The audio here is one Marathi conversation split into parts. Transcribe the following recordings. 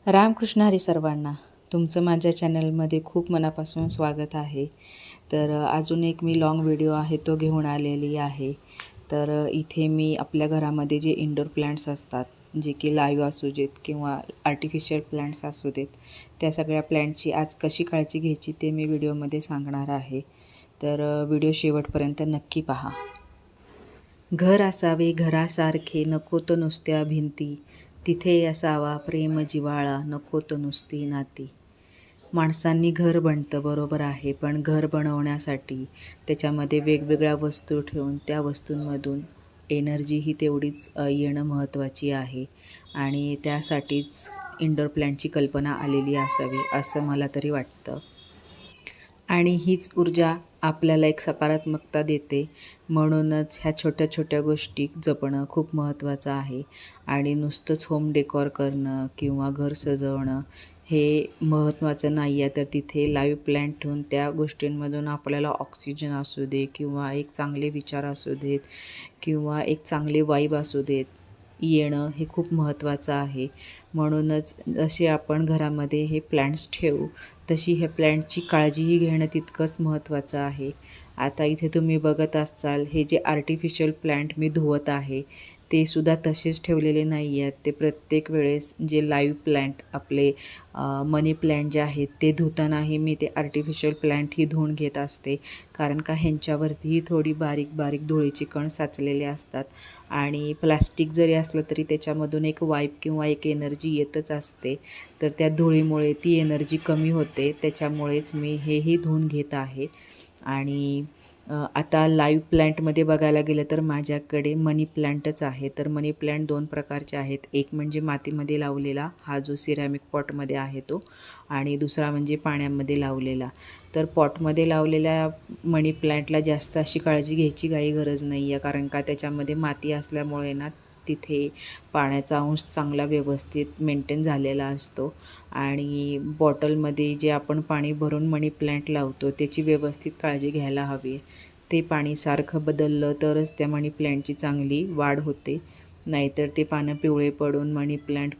रामकृष्ण हरी सर्वांना. तुमचं माझ्या चॅनलमध्ये खूप मनापासून स्वागत आहे. तर अजून एक मी लॉंग व्हिडिओ आहे तो घेऊन आलेली आहे. तर इथे मी आपल्या घरामध्ये जे इंडोर प्लांट्स असतात, जे की लाईव्ह असू देत किंवा आर्टिफिशियल प्लांट्स असू देत, त्या सगळ्या प्लांटची आज कशी काळजी घ्यायची ते मी व्हिडिओमध्ये सांगणार आहे. तर व्हिडिओ शेवटपर्यंत नक्की पहा. घर असावे घरासारखे, नको तर नुसत्या भिंती, तिथे असावा प्रेम जिव्हाळा, नको तर नुसती नाती. माणसांनी घर बनतं बरोबर आहे, पण घर बनवण्यासाठी त्याच्यामध्ये वेगवेगळ्या वस्तू ठेवून त्या वस्तूंमधून एनर्जी ही तेवढीच येणं महत्त्वाची आहे. आणि त्यासाठीच इंडोर प्लॅन्टची कल्पना आलेली असावी असं मला तरी वाटतं. आणि हीच ऊर्जा आपल्याला एक सकारात्मकता देते. म्हणूनच ह्या छोट्या छोट्या गोष्टी जपणं खूप महत्त्वाचं आहे. आणि नुसतंच होम डेकॉर करणं किंवा घर सजवणं हे महत्त्वाचं नाही आहे. तर तिथे लाईव्ह प्लॅन्ट ठेवून त्या गोष्टींमधून आपल्याला ऑक्सिजन असू दे किंवा एक चांगले विचार असू देत किंवा एक चांगले वाईब असू देत येणं हे खूप महत्त्वाचं आहे. म्हणूनच जसे आपण घरामध्ये हे प्लॅन्ट्स ठेवू तशी ह्या प्लॅन्टची काळजीही घेणं तितकंच महत्त्वाचं आहे. आता इथे तुम्ही बघत असाल हे जे आर्टिफिशियल प्लॅन्ट मी धुवत आहे ते सुद्धा तसेच ठेवलेले नाही आहेत. ते प्रत्येक वेळेस जे लाईव्ह प्लॅन्ट आपले मनी प्लॅन्ट जे आहेत ते धुतानाही मी ते आर्टिफिशियल प्लॅन्टही धुवून घेत असते. कारण का ह्यांच्यावरतीही थोडी बारीक बारीक धुळीचे कण साचलेले असतात. आणि प्लास्टिक जरी असलं तरी त्याच्यामधून एक वाईब किंवा एक एनर्जी येतच असते. तर त्या धुळीमुळे ती एनर्जी कमी होते. त्याच्यामुळेच मी हेही धुवून घेत आहे. आणि आता लाईव्ह प्लॅन्टमध्ये बघायला गेलं तर माझ्याकडे मनी प्लॅन्टच आहे. तर मनी प्लॅन्ट 2 प्रकारचे आहेत. एक म्हणजे मातीमध्ये लावलेला, हा जो सिरॅमिक पॉटमध्ये आहे तो, आणि दुसरा म्हणजे पाण्यामध्ये लावलेला. तर पॉटमध्ये लावलेल्या मनी प्लॅन्टला जास्त अशी काळजी घ्यायची काही गरज नाही आहे. कारण का त्याच्यामध्ये माती असल्यामुळे ना तिथे पाण्याचा अंश चांगला व्यवस्थित मेंटेन झालेला असतो. आणि बॉटलमध्ये जे आपण पाणी भरून मनी प्लॅन्ट लावतो त्याची व्यवस्थित काळजी घ्यायला हवी. ते पाणी सारखं बदललं तरच त्या मनी प्लॅन्टची चांगली वाढ होते. नाहीतर ते पानं पिवळे पडून मनी प्लॅन्ट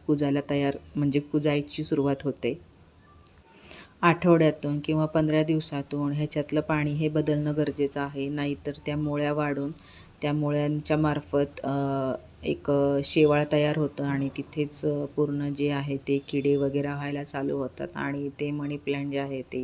कुजायची सुरुवात होते. आठवड्यातून किंवा 15 दिवसातून ह्याच्यातलं पाणी हे बदलणं गरजेचं आहे. नाहीतर त्या मुळ्या वाढून त्या मुळ्यांच्या मार्फत एक शेवाळ तयार होतं आणि तिथेच पूर्ण जे आहे ते किडे वगैरे व्हायला चालू होतात आणि ते मनी प्लॅन्ट जे आहे ते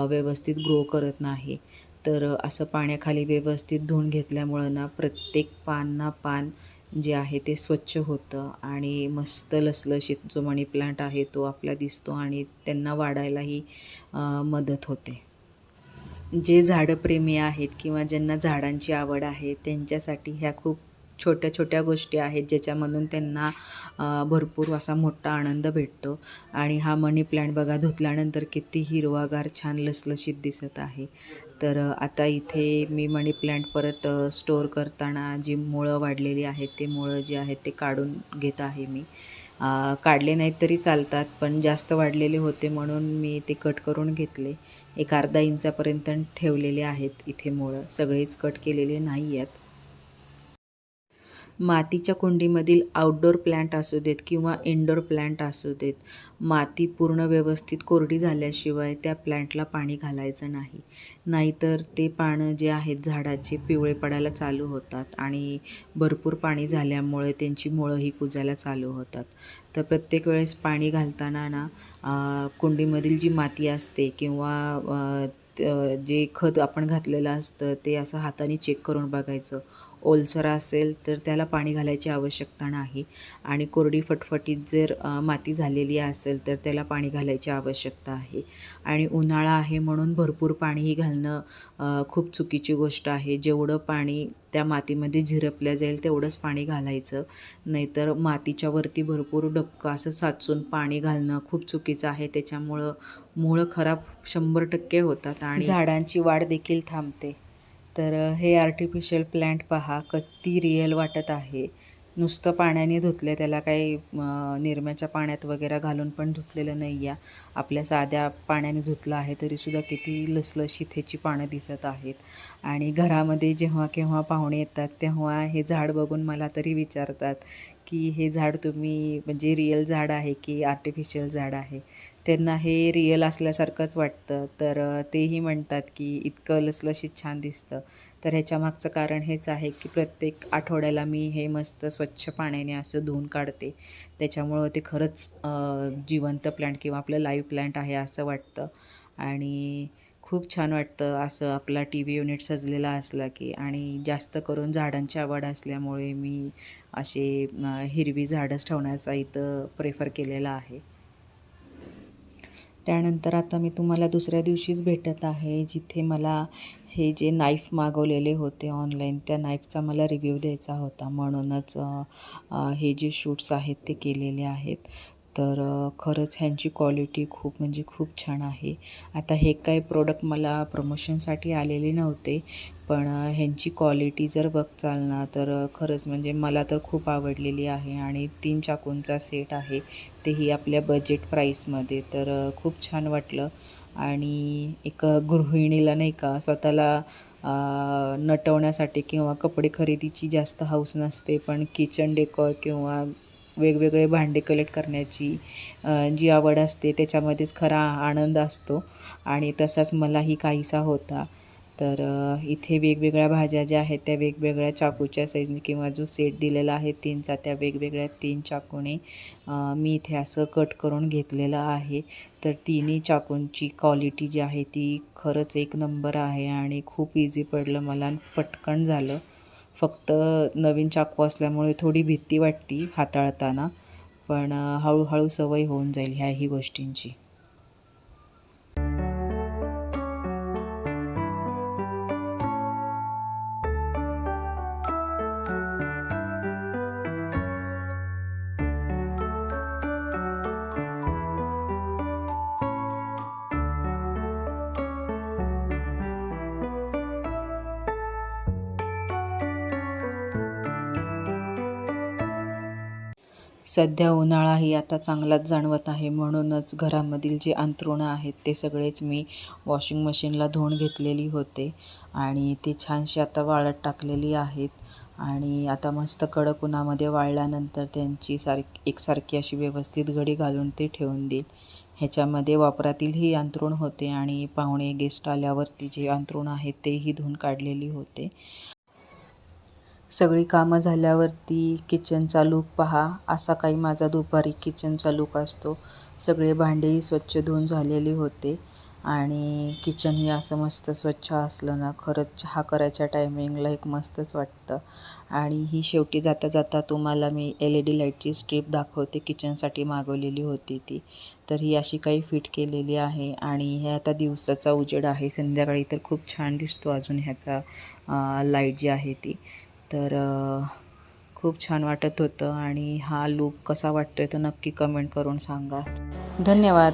व्यवस्थित ग्रो करत नाही. तर असं पाण्याखाली व्यवस्थित धुवून घेतल्यामुळं ना प्रत्येक पान जे आहे ते स्वच्छ होतं आणि मस्त लसलशीत जो मनी प्लांट आहे तो आपला दिसतो आणि त्यांना वाढायलाही मदत होते. जे झाडप्रेमी आहेत किंवा ज्यांना झाडांची आवड आहे त्यांच्यासाठी ह्या खूप छोट्या छोट्या गोष्टी आहेत ज्याच्यामधून त्यांना भरपूर असा मोठा आनंद भेटतो. आणि हा मनी प्लांट बघा धुतल्यानंतर किती हिरवागार छान लसलशीत दिसत आहे. तर आता इथे मी मनी प्लांट परत स्टोअर करताना जी मुळं वाढलेली आहेत ते मुळं जे आहेत ते काढून घेत आहे मी. काढले नाहीत तरी चालतात, पण जास्त वाढलेले होते म्हणून मी ते कट करून घेतले. एक अर्धा इंचापर्यंत ठेवलेले आहेत इथे मुळं, सगळेच कट केलेले नाही आहेत. मातीच्या कुंडीमधील आउटडोर प्लांट असू देत किंवा इनडोर प्लांट असू देत, माती पूर्ण व्यवस्थित कोरडी झाल्याशिवाय त्या प्लांटला पाणी घालायचं नाही. नाहीतर ते पानं जे आहेत झाडाचे पिवळे पडायला चालू होतात आणि भरपूर पाणी झाल्यामुळे त्यांची मुळंही कुजायला चालू होतात. तर प्रत्येक वेळेस पाणी घालताना ना कुंडीमधील जी माती असते किंवा जे खत आपण घातलेलं असतं ते असं हाताने चेक करून बघायचं. ओलसर असेल तर त्याला पाणी घालायची आवश्यकता नाही. आणि कोरडी फटफटीत जर माती झालेली असेल तर त्याला पाणी घालायची आवश्यकता आहे. आणि उन्हाळा आहे म्हणून भरपूर पाणीही घालणं खूप चुकीची गोष्ट आहे. जेवढं पाणी त्या मातीमध्ये झिरपल्या जाईल तेवढंच पाणी घालायचं. नाहीतर मातीच्या वरती भरपूर डबकं असं साचून पाणी घालणं खूप चुकीचं आहे. त्याच्यामुळं मुळं खराब 100% होतात आणि झाडांची वाढ देखील थांबते. तर हे आर्टिफिशियल प्लॅन्ट पहा किती रिअल वाटत आहे. नुसतं पाण्याने धुतले, त्याला काही निरम्याच्या पाण्यात वगैरे घालून पण धुतलेलं नाही आहे. आपल्या साध्या पाण्याने धुतलं आहे तरीसुद्धा किती लसलशीत ह्याची पानं दिसत आहेत. आणि घरामध्ये जेव्हा केव्हा पाहुणे येतात तेव्हा हे झाड बघून मला तरी विचारतात की हे झाड तुम्ही म्हणजे रिअल झाड आहे की आर्टिफिशियल झाड आहे. त्यांना हे रिअल असल्यासारखंच वाटतं, तर तेही म्हणतात की इतकं लसलशीत छान दिसतं. तर ह्याच्या मागचं कारण हेच आहे की प्रत्येक आठवड्याला मी हे मस्त स्वच्छ पाण्याने असं धुवून काढते. त्याच्यामुळं ते खरंच जिवंत प्लांट किंवा आपलं लाईव्ह प्लांट आहे असं वाटतं. आणि खूप छान वाटतं असं आपला टी-व्ही युनिट सजलेला असला की. आणि जास्त करून झाडांची आवड असल्यामुळे मी असे हिरवी झाडंच ठेवण्याचा इथं प्रेफर केलेला आहे. त्यानंतर आता मी तुम्हाला दुसऱ्या दिवशीच भेटत आहे, जिथे मला हे जे नाईफ मागवलेले होते ऑनलाईन, त्या नाईफचा मला रिव्ह्यू द्यायचा होता. म्हणूनच हे जे शूट्स आहेत ते केलेले आहेत. तर खरंच ह्यांची क्वालिटी खूप म्हणजे खूप छान आहे. आता हे काही प्रोडक्ट मला प्रमोशनसाठी आलेले नव्हते, पण ह्यांची क्वालिटी जर बघचाल ना, तर खरंच म्हणजे मला तर खूप आवडलेली आहे. आणि 3 चाकूंचा सेट आहे, तेही आपल्या बजेट प्राईसमध्ये. तर खूप छान वाटलं. आणि एक गृहिणीला नाही का स्वतःला नटवण्यासाठी किंवा कपडे खरेदीची जास्त हौस नसते, पण किचन डेकोर किंवा वेगवेगळे भांडे कलेक्ट करण्याची जी आवड असते त्याच्यामध्येच खरा आनंद असतो. आणि तसाच मलाही काहीसा होता. तर इथे वेगवेगळ्या भाज्या ज्या आहेत त्या वेगवेगळ्या चाकूच्या साईजने किंवा जो सेट दिलेला आहे 3चा, त्या वेगवेगळ्या 3 चाकूने मी इथे असं कट करून घेतलेलं आहे. तर तिन्ही चाकूंची क्वालिटी जी आहे ती खरंच एक नंबर आहे आणि खूप इझी पडलं मला आणि पटकन झालं. फक्त नवीन चाकू असल्यामुळे थोडी भीती वाटते हाताळताना, पण हळूहळू सवय होऊन जाईल ह्याही गोष्टींची. सध्या उन्हाळाही आता चांगलाच जाणवत आहे, म्हणूनच घरामधील जे अंथरुणं आहेत ते सगळेच मी वॉशिंग मशीनला धुवून घेतलेली होते आणि ते छानशी आता वाळत टाकलेली आहेत. आणि आता मस्त कडक उन्हामध्ये वाळल्यानंतर त्यांची एकसारखी अशी व्यवस्थित घडी घालून ते ठेवून देईल. ह्याच्यामध्ये वापरातील ही अंथरूण होते आणि पाहुणे गेस्ट आल्यावरती जे अंथरूण आहेत तेही धुवून काढलेली होते. सगळी कामं झाल्यावरती किचनचा लूक पहा, असा काही माझा दुपारी किचनचा लूक असतो. सगळे भांडेही स्वच्छ धुवून झालेली होते आणि किचनही असं मस्त स्वच्छ असलं ना, खरंच चहा करायच्या टायमिंगला एक मस्तच वाटतं. आणि ही शेवटी जाता जाता तुम्हाला मी LED लाईटची स्ट्रीप दाखवते, किचनसाठी मागवलेली होती ती. तर ही अशी काही फिट केलेली आहे आणि हे आता दिवसाचा उजेड आहे, संध्याकाळी तर खूप छान दिसतो अजून ह्याचा लाईट जी आहे ती. तर खूप छान वाटत होतं आणि हा लूक कसा वाटतोय तो नक्की कमेंट करून सांगा. धन्यवाद.